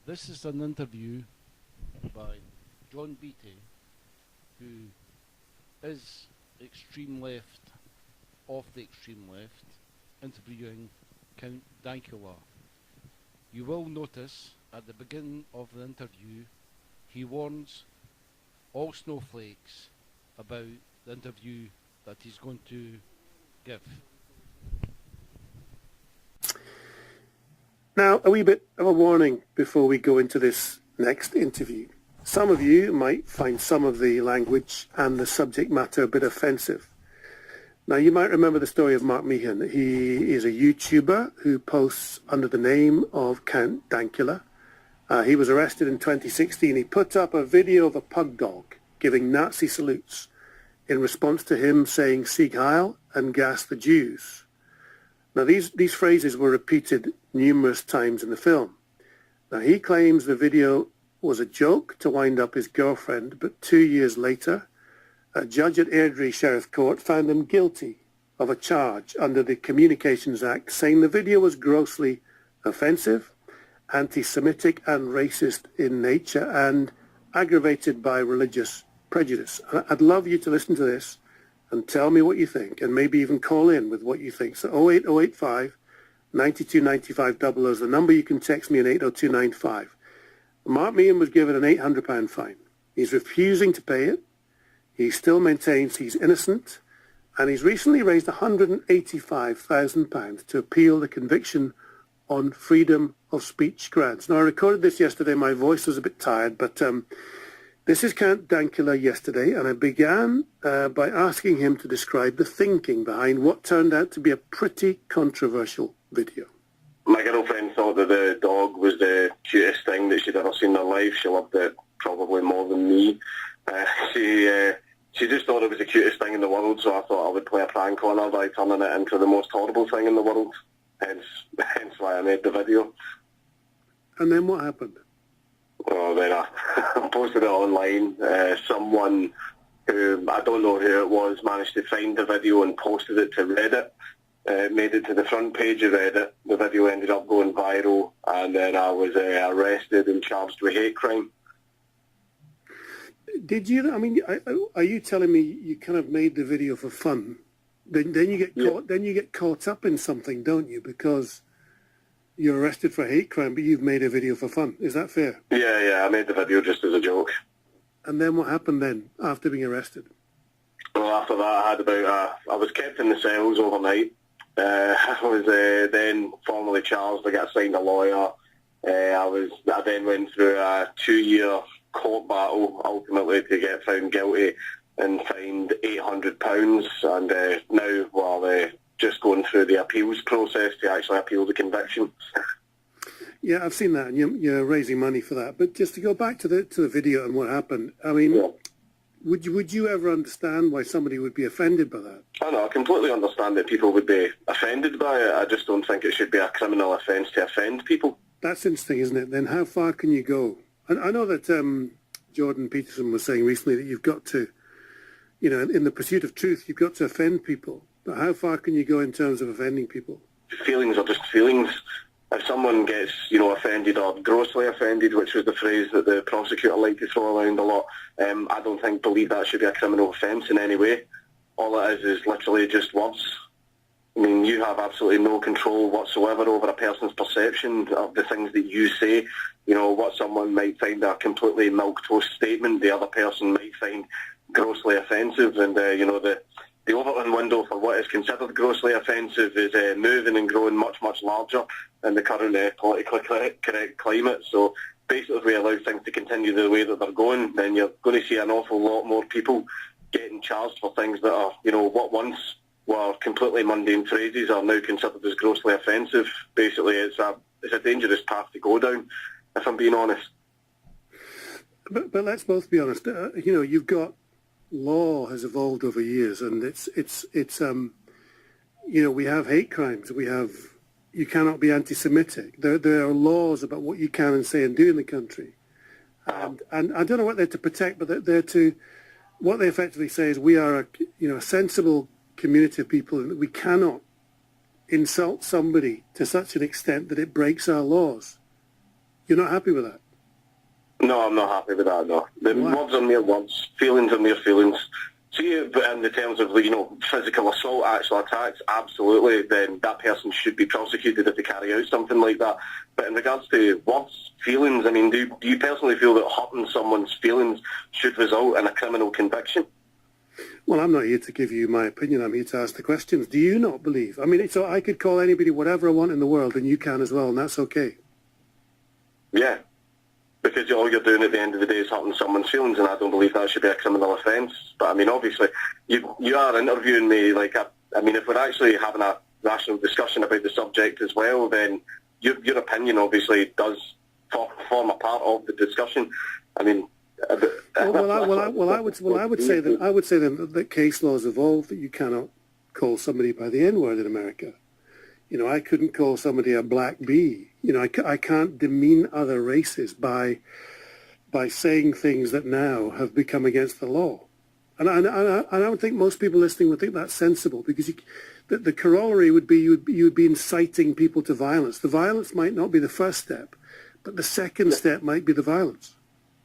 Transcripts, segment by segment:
This is an interview by John Beattie, who is extreme left, of the extreme left, interviewing Count Dankula. You will notice at the beginning of the interview he warns all snowflakes about the interview that he's going to give. Now, a wee bit of a warning before we go into this next interview. Some of you might find some of the language and the subject matter a bit offensive. Now, you might remember the story of Mark Meehan. He is a YouTuber who posts under the name of Count Dankula. He was arrested in 2016. He put up a video of a pug dog giving Nazi salutes in response to him saying Sieg Heil and gas the Jews. Now, these phrases were repeated numerous times in the film. Now, he claims the video was a joke to wind up his girlfriend, but 2 years later, a judge at Airdrie Sheriff Court found him guilty of a charge under the Communications Act, saying the video was grossly offensive, anti-Semitic and racist in nature, and aggravated by religious prejudice. I'd love you to listen to this and tell me what you think, and maybe even call in with what you think. So 08085 9295 00 is the number. You can text me on 80295. Mark Meehan was given an £800 fine. He's refusing to pay it. He still maintains he's innocent, and he's recently raised £185,000 to appeal the conviction on freedom of speech grounds. Now, I recorded this yesterday. My voice was a bit tired, but this is Count Dankula yesterday, and I began by asking him to describe the thinking behind what turned out to be a pretty controversial video. My girlfriend thought that the dog was the cutest thing that she'd ever seen in her life. She loved it probably more than me. She just thought it was the cutest thing in the world, so I thought I would play a prank on her by turning it into the most horrible thing in the world. Hence why I made the video. And then what happened? Well, then I posted it online. Someone who, I don't know who it was, managed to find the video and posted it to Reddit. Made it to the front page of Reddit. The video ended up going viral, and then I was arrested and charged with hate crime. Did you? I mean, are you telling me you kind of made the video for fun? Then you get caught. Then you get caught up in something, don't you? Because you're arrested for hate crime, but you've made a video for fun. Is that fair? Yeah. I made the video just as a joke. And then what happened then after being arrested? Well, after that, I was kept in the cells overnight. I was then formally charged. I got assigned a lawyer. I then went through a 2-year court battle, ultimately to get found guilty and fined £800. And now we're just going through the appeals process to actually appeal the conviction. Yeah, I've seen that, and you're raising money for that. But just to go back to the video and what happened, I mean, yeah. Would you ever understand why somebody would be offended by that? I know, I completely understand that people would be offended by it. I just don't think it should be a criminal offence to offend people. That's interesting, isn't it? Then how far can you go? I know that Jordan Peterson was saying recently that you've got to, in the pursuit of truth, you've got to offend people. But how far can you go in terms of offending people? Feelings are just feelings. If someone gets, offended or grossly offended, which was the phrase that the prosecutor liked to throw around a lot, I don't believe that should be a criminal offence in any way. All it is literally just words. I mean, you have absolutely no control whatsoever over a person's perception of the things that you say. What someone might find a completely milquetoast statement, the other person might find grossly offensive. And, the Overton window for what is considered grossly offensive is moving and growing much, much larger in the current politically correct climate. So basically, if we allow things to continue the way that they're going, then you're going to see an awful lot more people getting charged for things that are, what once were completely mundane phrases are now considered as grossly offensive. Basically, it's a dangerous path to go down, if I'm being honest. But let's both be honest. You've got law has evolved over years, and it's we have hate crimes. You cannot be anti-Semitic. There are laws about what you can and say and do in the country, and I don't know what they're to protect, but they're to what they effectively say is we are a sensible community of people, and that we cannot insult somebody to such an extent that it breaks our laws. You're not happy with that? No, I'm not happy with that, no. The Why? words are mere words, feelings are mere feelings. See, but in the terms of, physical assault, actual attacks, absolutely, then that person should be prosecuted if they carry out something like that. But in regards to words, feelings, I mean, do you personally feel that hurting someone's feelings should result in a criminal conviction? Well, I'm not here to give you my opinion. I'm here to ask the questions. Do you not believe? I mean, so I could call anybody whatever I want in the world, and you can as well, and that's okay. Yeah. Because all you're doing at the end of the day is hurting someone's feelings, and I don't believe that should be a criminal offence. But, I mean, obviously, you are interviewing me, I mean, if we're actually having a rational discussion about the subject as well, then your opinion obviously does form a part of the discussion. I mean... I would say that case laws evolved, that you cannot call somebody by the N-word in America. I couldn't call somebody a black bee. I can't demean other races by saying things that now have become against the law. And I don't think most people listening would think that's sensible, because the corollary would be you would be inciting people to violence. The violence might not be the first step, but the second step might be the violence.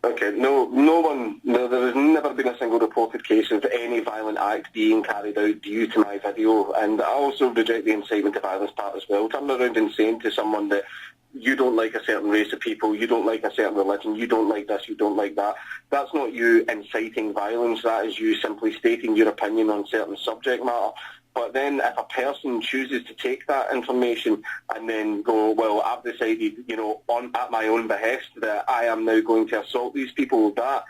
Okay, there has never been a single reported case of any violent act being carried out due to my video, and I also reject the incitement to violence part as well. Turning around and saying to someone that you don't like a certain race of people, you don't like a certain religion, you don't like this, you don't like that, that's not you inciting violence, that is you simply stating your opinion on certain subject matter. But then if a person chooses to take that information and then go, well, I've decided, at my own behest that I am now going to assault these people, that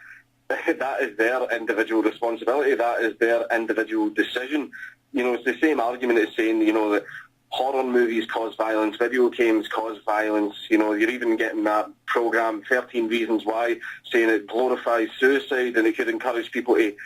is their individual responsibility. That is their individual decision. It's the same argument as saying, that horror movies cause violence, video games cause violence. You're even getting that program, 13 Reasons Why, saying it glorifies suicide and it could encourage people to,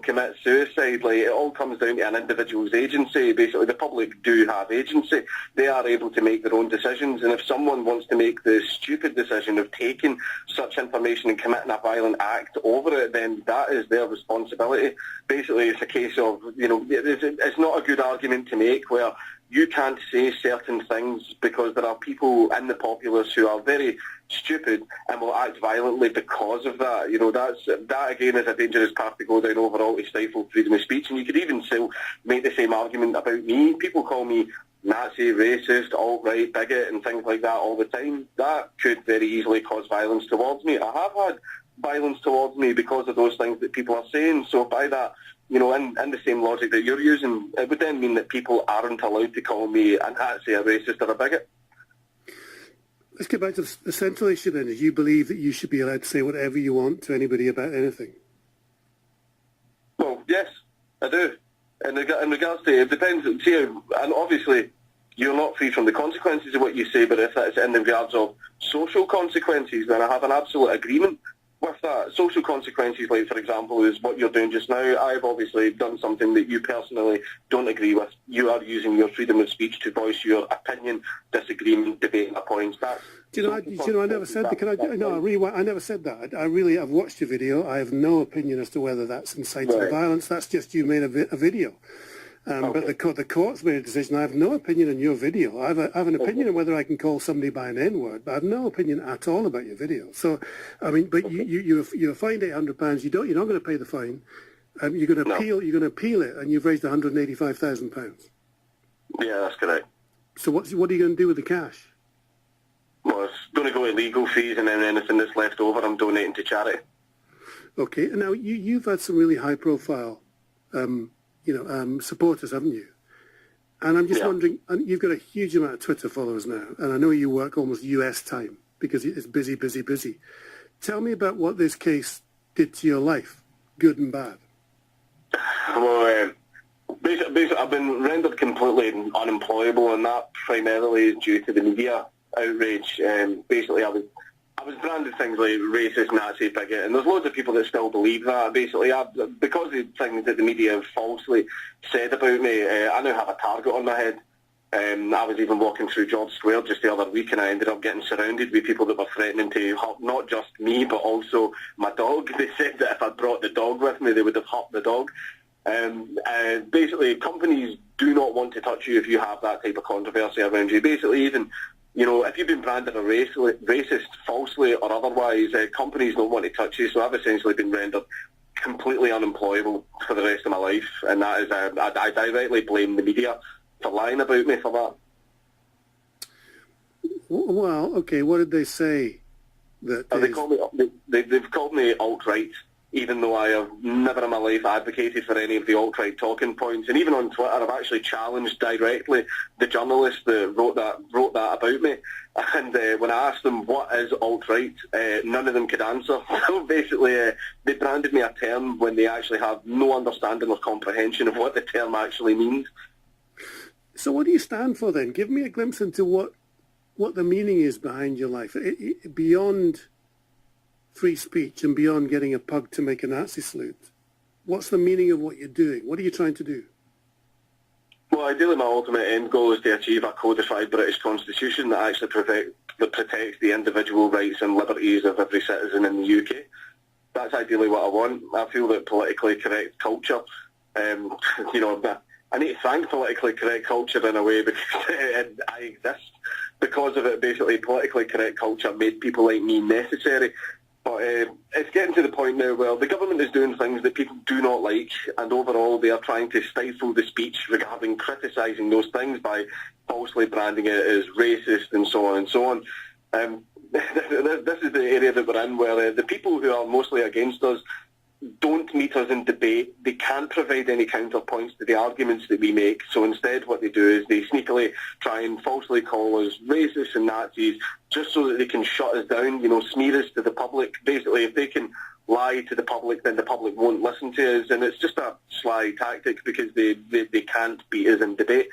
commit suicide. Like, it all comes down to an individual's agency. Basically, the public do have agency. They are able to make their own decisions. And if someone wants to make the stupid decision of taking such information and committing a violent act over it, then that is their responsibility. Basically, it's a case of, it's not a good argument to make where you can't say certain things because there are people in the populace who are very stupid and will act violently because of that. That again is a dangerous path to go down overall to stifle freedom of speech. And you could even still make the same argument about me. People call me Nazi, racist, alt-right, bigot and things like that all the time. That could very easily cause violence towards me. I have had violence towards me because of those things that people are saying. So by that, in the same logic that you're using, it would then mean that people aren't allowed to call me a Nazi, a racist or a bigot. Let's get back to the central issue then. Do you believe that you should be allowed to say whatever you want to anybody about anything? Well, yes, I do. In regards to, it depends, and obviously you're not free from the consequences of what you say, but if that's in regards of social consequences, then I have an absolute agreement with that. Social consequences, like, for example, is what you're doing just now. I've obviously done something that you personally don't agree with. You are using your freedom of speech to voice your opinion, disagreement, debating a point. I never said that. I never said that. I've watched your video. I have no opinion as to whether that's inciting violence. That's just you made a video. But the court's made a decision. I have no opinion on your video. I have an opinion on whether I can call somebody by an N-word, but I have no opinion at all about your video. So, I mean, but you're fined £800. You're not going to pay the fine. You're going to appeal. You're going to appeal it, and you've raised £185,000. Yeah, that's correct. So what are you going to do with the cash? Well, it's going to go to legal fees, and then anything that's left over, I'm donating to charity. Okay. And now you've had some really high-profile supporters, haven't you? And I'm just wondering, and you've got a huge amount of Twitter followers now, and I know you work almost US time because it's busy, busy, busy. Tell me about what this case did to your life, good and bad. Well, basically, I've been rendered completely unemployable, and that primarily is due to the media outrage. Basically, I was branded things like racist, Nazi, bigot, and there's loads of people that still believe that. Basically, because of the things that the media have falsely said about me, I now have a target on my head. I was even walking through George Square just the other week, and I ended up getting surrounded with people that were threatening to hurt not just me, but also my dog. They said that if I brought the dog with me, they would have hurt the dog. Basically, companies do not want to touch you if you have that type of controversy around you. Basically, even You know, if you've been branded a racist, falsely or otherwise, companies don't want to touch you. So I've essentially been rendered completely unemployable for the rest of my life, and that is, I directly blame the media for lying about me for that. Well, okay, what did they say? They've called me alt-right, even though I have never in my life advocated for any of the alt-right talking points. And even on Twitter, I've actually challenged directly the journalist that wrote that about me. And when I asked them what is alt-right, none of them could answer. So basically, they branded me a term when they actually have no understanding or comprehension of what the term actually means. So what do you stand for then? Give me a glimpse into what the meaning is behind your life, beyond free speech and beyond getting a pug to make a Nazi salute. What's the meaning of what you're doing? What are you trying to do? Well, ideally my ultimate end goal is to achieve a codified British constitution that actually protects the individual rights and liberties of every citizen in the UK. That's ideally what I want. I feel that politically correct culture, I need to thank politically correct culture in a way because I exist. Because of it, basically, politically correct culture made people like me necessary. But it's getting to the point now where the government is doing things that people do not like, and overall they are trying to stifle the speech regarding criticising those things by falsely branding it as racist and so on and so on. This is the area that we're in where the people who are mostly against us don't meet us in debate. They can't provide any counterpoints to the arguments that we make. So instead what they do is they sneakily try and falsely call us racists and Nazis just so that they can shut us down, smear us to the public. Basically, if they can lie to the public, then the public won't listen to us. And it's just a sly tactic because they can't beat us in debate.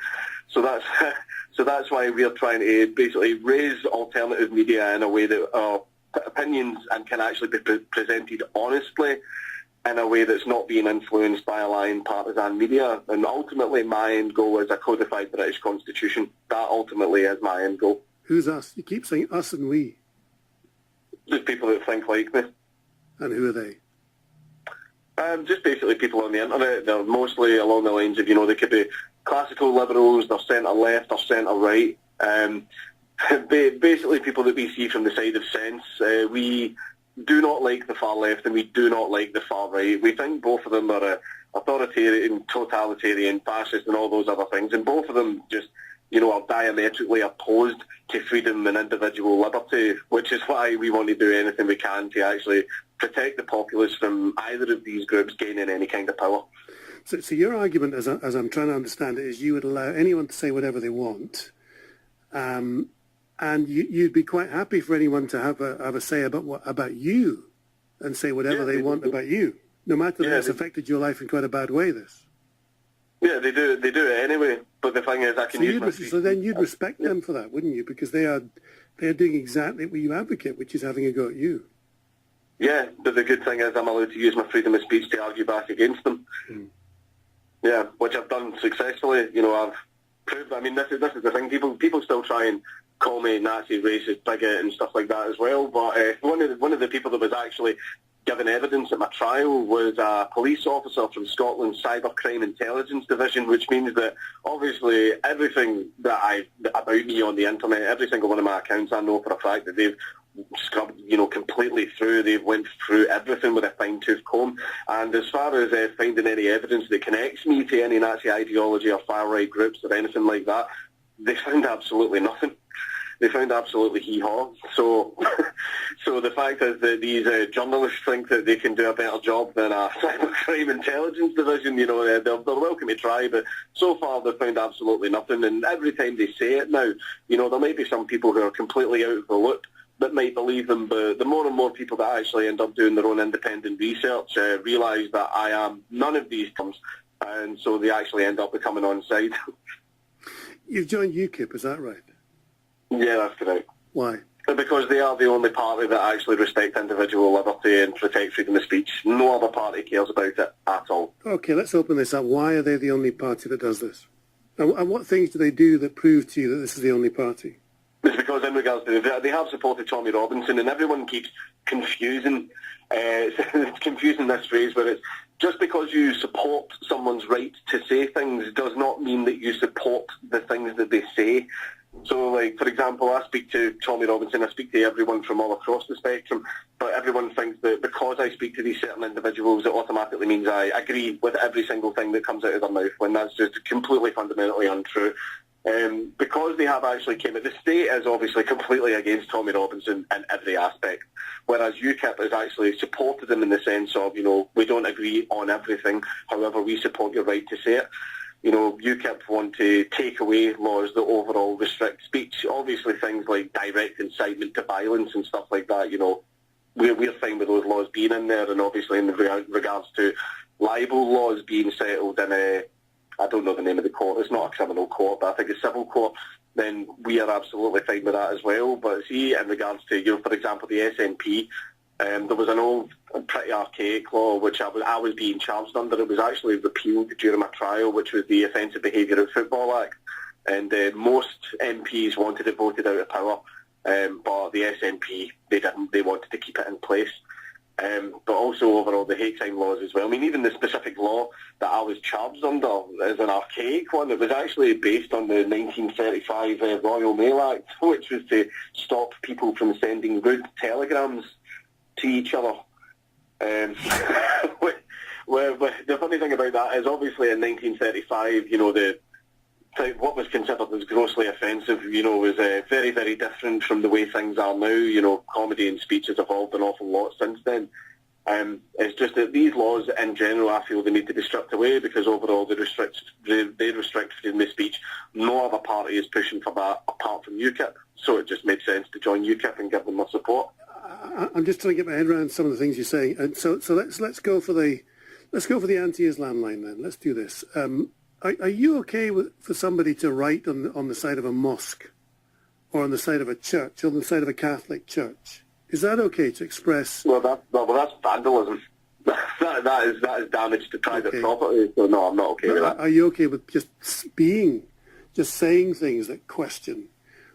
So that's why we're trying to basically raise alternative media in a way that our opinions and can actually be presented honestly, in a way that's not being influenced by a lying partisan media. And ultimately my end goal is a codified British constitution. That ultimately is my end goal. Who's us? You keep saying us and we. Just people that think like me. And who are they? Just basically people on the internet. They're mostly along the lines of, they could be classical liberals, they're centre-left or centre-right. Basically people that we see from the side of sense. We do not like the far left and we do not like the far right. We think both of them are authoritarian, totalitarian, fascist and all those other things, and both of them just, are diametrically opposed to freedom and individual liberty, which is why we want to do anything we can to actually protect the populace from either of these groups gaining any kind of power. So your argument, as I'm trying to understand it, is you would allow anyone to say whatever they want, and you'd be quite happy for anyone to have a say about you and say whatever they want about you, no matter that it's affected your life in quite a bad way. Yeah, they do it anyway. But the thing is, I can use my speech. So then you'd respect them for that, wouldn't you? Because they are doing exactly what you advocate, which is having a go at you. Yeah, but the good thing is I'm allowed to use my freedom of speech to argue back against them. Yeah, which I've done successfully. I've proved. I mean, this is the thing. People still try and call me Nazi, racist, bigot, and stuff like that as well. But one of the people that was actually given evidence at my trial was a police officer from Scotland's Cybercrime Intelligence Division, which means that obviously everything about me on the internet, every single one of my accounts, I know for a fact that they've scrubbed, completely through. They've went through everything with a fine-tooth comb. And as far as finding any evidence that connects me to any Nazi ideology or far-right groups or anything like that, they found absolutely nothing. They found absolutely hee-haw. So the fact is that these journalists think that they can do a better job than a cybercrime intelligence division. They're welcome to try, but so far they've found absolutely nothing. And every time they say it now, there might be some people who are completely out of the loop that might believe them, but the more and more people that actually end up doing their own independent research realise that I am none of these terms, and so they actually end up becoming on side. You've joined UKIP, is that right? Yeah, that's correct. Why? Because they are the only party that actually respect individual liberty and protect freedom of speech. No other party cares about it at all. Okay, let's open this up. Why are they the only party that does this? And what things do they do that prove to you that this is the only party? It's because in regards to they have supported Tommy Robinson, and everyone keeps confusing this phrase where it's just because you support someone's right to say things does not mean that you support the things that they say. So, like, for example, I speak to Tommy Robinson, I speak to everyone from all across the spectrum, but everyone thinks that because I speak to these certain individuals, it automatically means I agree with every single thing that comes out of their mouth, when that's just completely fundamentally untrue. Because they have actually came at the state is obviously completely against Tommy Robinson in every aspect, whereas UKIP has actually supported him in the sense of, we don't agree on everything, however we support your right to say it. UKIP want to take away laws that overall restrict speech. Obviously things like direct incitement to violence and stuff like that, we're fine with those laws being in there, and obviously in regards to libel laws being settled in I don't know the name of the court, it's not a criminal court, but I think a civil court, then we are absolutely fine with that as well. But see, in regards to, for example, the SNP, there was an old, pretty archaic law which I was being charged under. It was actually repealed during my trial, which was the Offensive Behaviour at Football Act. And most MPs wanted it voted out of power, but the SNP, they didn't. They wanted to keep it in place. But also overall the hate crime laws as well. I mean, even the specific law that I was charged under is an archaic one. It was actually based on the 1935 Royal Mail Act, which was to stop people from sending rude telegrams to each other. The funny thing about that is obviously in 1935, what was considered as grossly offensive, was very, very different from the way things are now. Comedy and speech has evolved an awful lot since then. It's just that these laws, in general, I feel they need to be stripped away because overall they restrict freedom of speech. No other party is pushing for that apart from UKIP, so it just made sense to join UKIP and give them my support. I'm just trying to get my head around some of the things you're saying, and so let's go for the anti-Islam line then. Let's do this. Are you okay for somebody to write on the side of a mosque, or on the side of a church, or on the side of a Catholic church? Is that okay to express? Well, that's vandalism. that is damage to private property. So no, I'm not okay with that. Are you okay with just saying things that question,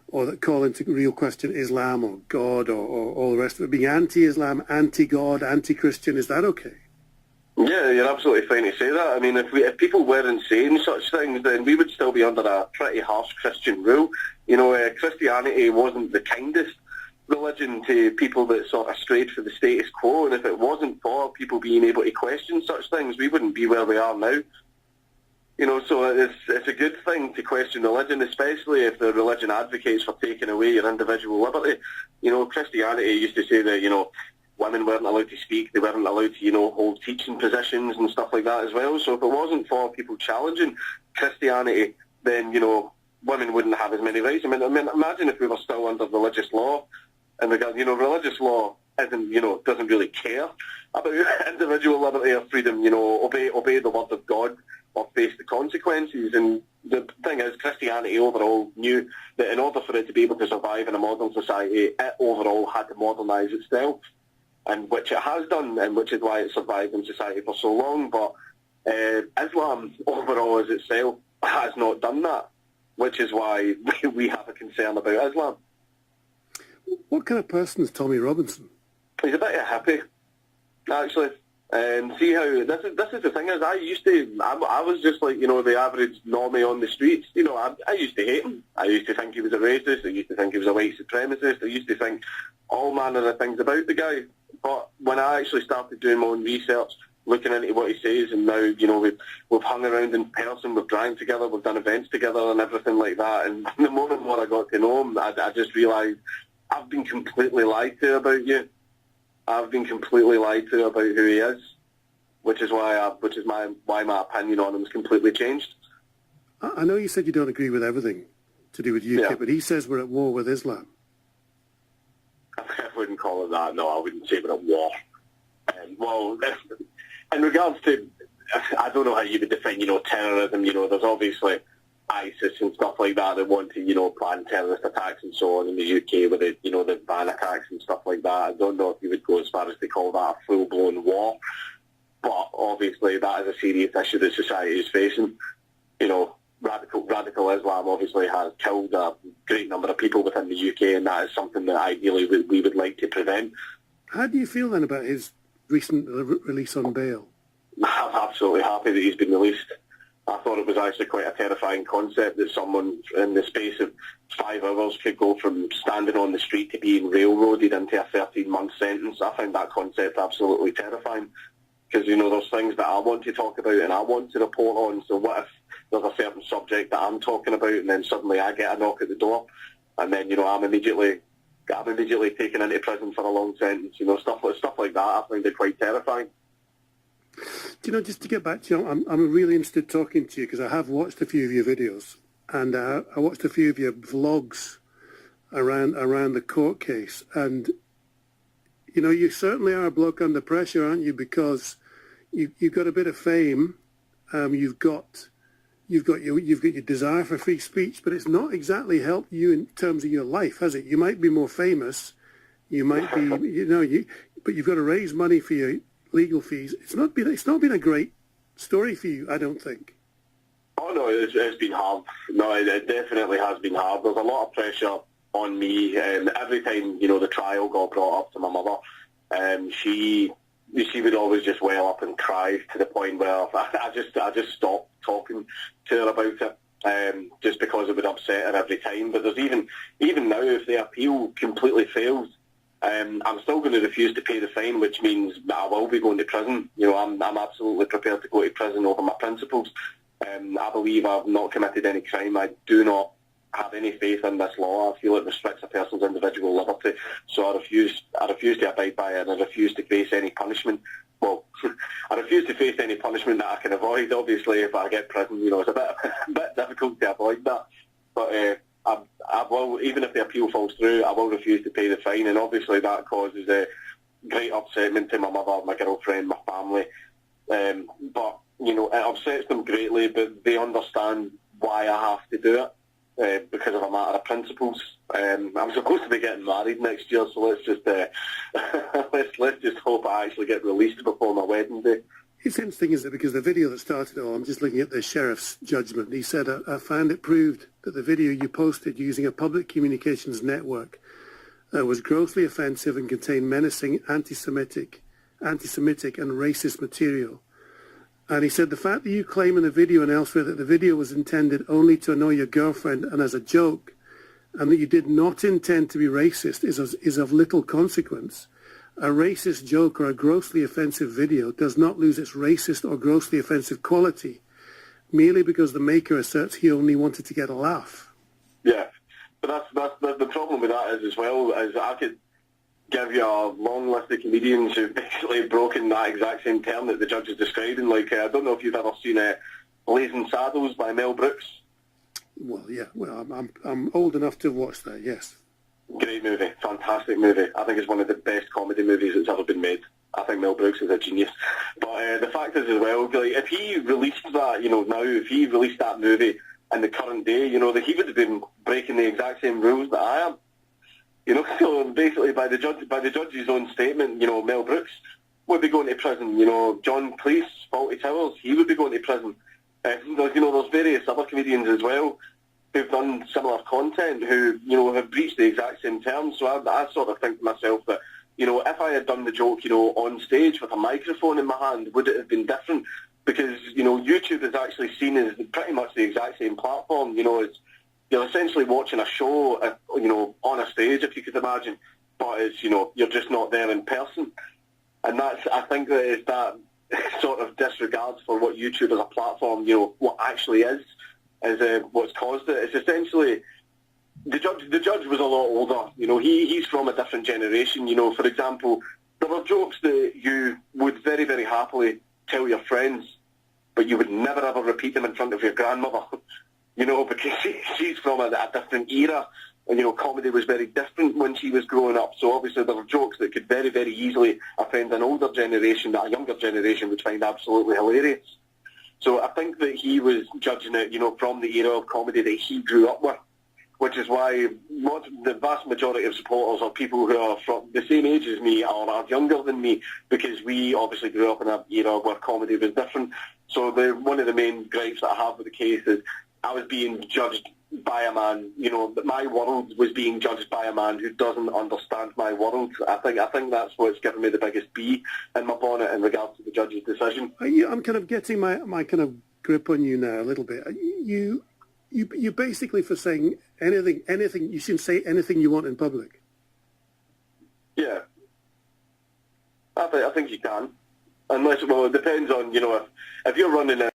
or that call into real question Islam or God or all the rest of it, being anti-Islam, anti-God, anti-Christian? Is that okay? Yeah, you're absolutely fine to say that. I mean, if people weren't saying such things, then we would still be under a pretty harsh Christian rule. Christianity wasn't the kindest religion to people that sort of strayed for the status quo, and if it wasn't for people being able to question such things, we wouldn't be where we are now. So it's a good thing to question religion, especially if the religion advocates for taking away your individual liberty. Christianity used to say that, women weren't allowed to speak, they weren't allowed to, hold teaching positions and stuff like that as well. So if it wasn't for people challenging Christianity, then, women wouldn't have as many rights. I mean, imagine if we were still under religious law, and religious law doesn't really care about individual liberty or freedom, obey the word of God or face the consequences. And the thing is, Christianity overall knew that in order for it to be able to survive in a modern society, it overall had to modernise itself, and which it has done, and which is why it survived in society for so long. But Islam overall as itself has not done that, which is why we have a concern about Islam. What kind of person is Tommy Robinson? He's a bit of a hippie, actually. And see how this is the thing is, I was just like the average normie on the streets. I used to hate him. I used to think he was a racist. I used to think he was a white supremacist. I used to think all manner of things about the guy. But when I actually started doing my own research, looking into what he says, and now we've hung around in person, we've drank together, we've done events together, and everything like that. And the moment when I got to know him, I just realised I've been completely lied to about you. I've been completely lied to about who he is, which is why my opinion on him has completely changed. I know you said you don't agree with everything to do with UKIP, but he says we're at war with Islam. I wouldn't call it that. No, I wouldn't say we're at war. Well, in regards to, I don't know how you would define, terrorism. There's obviously ISIS and stuff like that want to, plan terrorist attacks and so on in the UK with the van attacks and stuff like that. I don't know if you would go as far as to call that a full-blown war, but obviously that is a serious issue that society is facing. Radical Islam obviously has killed a great number of people within the UK, and that is something that ideally we would like to prevent. How do you feel then about his recent release on bail? I'm absolutely happy that he's been released. I thought it was actually quite a terrifying concept that someone in the space of 5 hours could go from standing on the street to being railroaded into a 13-month sentence. I find that concept absolutely terrifying because, you know, there's things that I want to talk about and I want to report on. So what if there's a certain subject that I'm talking about and then suddenly I get a knock at the door and then, you know, I'm immediately taken into prison for a long sentence. You know, stuff like that. I find it quite terrifying. Do you know, just to get back to you, I'm really interested talking to you because I have watched a few of your videos and I watched a few of your vlogs around the court case. And, you know, you certainly are a bloke under pressure, aren't you? Because you've got a bit of fame, you've got your desire for free speech, but it's not exactly helped you in terms of your life, has it? You might be more famous, you might be, you know, but you've got to raise money for your legal fees. It's not been a great story for you, I don't think. Oh no, it's been hard. No, it definitely has been hard. There's a lot of pressure on me, and every time, you know, the trial got brought up to my mother, she would always just well up and cry to the point where I just stopped talking to her about it, just because it would upset her every time. But there's even now, if the appeal completely fails, I'm still going to refuse to pay the fine, which means that I will be going to prison. You know, I'm absolutely prepared to go to prison over my principles. I believe I've not committed any crime. I do not have any faith in this law. I feel it restricts a person's individual liberty. So I refuse to abide by it, and I refuse to face any punishment. Well, I refuse to face any punishment that I can avoid. Obviously, if I get prison, you know, it's a bit difficult to avoid that. But I will, even if the appeal falls through, I will refuse to pay the fine, and obviously that causes a great upsetment to my mother, my girlfriend, my family. But, you know, it upsets them greatly, but they understand why I have to do it, because of a matter of principles. I'm supposed to be getting married next year, so let's just let's just hope I actually get released before my wedding day. It's interesting, isn't it? Because the video that started it all, I'm just looking at the sheriff's judgment. He said, I found it proved that the video you posted using a public communications network was grossly offensive and contained menacing anti-Semitic and racist material. And he said the fact that you claim in the video and elsewhere that the video was intended only to annoy your girlfriend and as a joke, and that you did not intend to be racist is of little consequence. A racist joke or a grossly offensive video does not lose its racist or grossly offensive quality merely because the maker asserts he only wanted to get a laugh. Yeah, but that's the problem with that is as well, as I could give you a long list of comedians who've basically broken that exact same term that the judge is describing. Like, I don't know if you've ever seen Blazing Saddles by Mel Brooks. Well, yeah, well, I'm old enough to have watched that, yes. Great movie, fantastic movie. I think it's one of the best comedy movies that's ever been made. I think Mel Brooks is a genius. But the fact is as well, like, if he released that, you know, now, if he released that movie in the current day, you know, that he would have been breaking the exact same rules that I am. You know, so basically by the judge's own statement, you know, Mel Brooks would be going to prison. You know, John Cleese, Fawlty Towers, he would be going to prison. You know, there's various other comedians as well who've done similar content who, you know, have breached the exact same terms. So I sort of think to myself that, you know, if I had done the joke, you know, on stage with a microphone in my hand, would it have been different? Because, you know, YouTube is actually seen as pretty much the exact same platform. You know, you're essentially watching a show, you know, on a stage, if you could imagine, but it's, you know, you're just not there in person. And I think that it's that sort of disregard for what YouTube as a platform, you know, what actually is what's caused it. It's essentially, the judge was a lot older. You know, he's from a different generation. You know, for example, there were jokes that you would very, very happily tell your friends, but you would never ever repeat them in front of your grandmother. You know, because she's from a different era, and, you know, comedy was very different when she was growing up. So obviously there were jokes that could very, very easily offend an older generation that a younger generation would find absolutely hilarious. So I think that he was judging it, you know, from the era of comedy that he grew up with, which is why the vast majority of supporters are people who are from the same age as me or are younger than me, because we obviously grew up in an era where comedy was different. So one of the main gripes that I have with the case is I was being judged by a man, you know, that my world was being judged by a man who doesn't understand my world. I think that's what's given me the biggest bee in my bonnet in regards to the judge's decision. I'm kind of getting my kind of grip on you now a little bit. You basically for saying anything. You shouldn't say anything you want in public. Yeah, I think you can, unless, well, it depends on, if you're running a